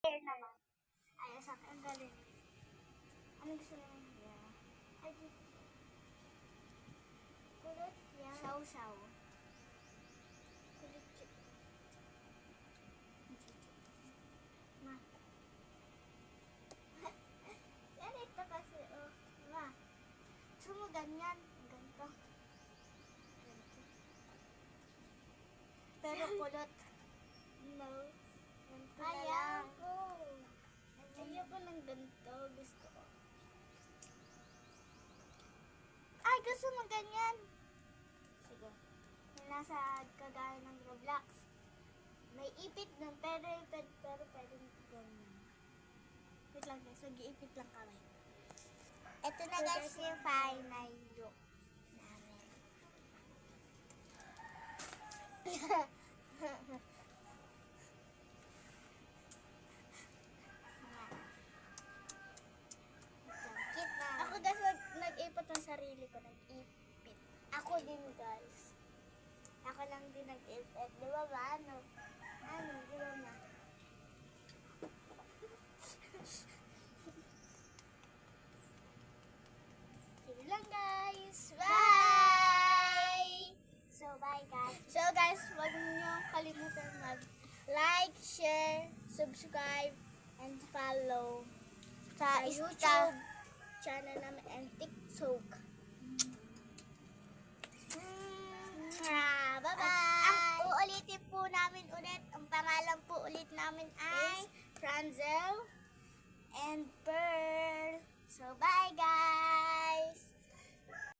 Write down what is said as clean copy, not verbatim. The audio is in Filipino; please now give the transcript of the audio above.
Air naman. Ay, sa akin. Ang galing. Ano gusto mo? Yeah. Ay, kulot yan. Shaw-shaw. Kulot chip. Ma. Yan ito kasi, oh. Ma. Gusto mo ganyan? Ganito. Ganito. Pero kulot. No. Ganito na lang. Ayoko ng ganito. Gusto ko. Ay, gusto mo ganyan? Sige. Yung nasa kagaya ng Roblox. May ipit nun, pero pwede ganyan. Wait lang guys, mag-iipit lang kami. Ito na guys yung final look namin. Ako guys, nag-ipot ng sarili ko, nag-ipit. Ako din guys. Ako lang din nag-ipit. Di ba ba? Ano, di ba ma? Sige lang guys. Bye! Bye guys. So guys, huwag niyo kalimutan mag-like, share, subscribe, and follow sa YouTube channel namin and TikTok. Bye-bye! Ang uulitin po namin ulit, ang pangalan po ulit namin ay Franzel and Pearl. So bye guys!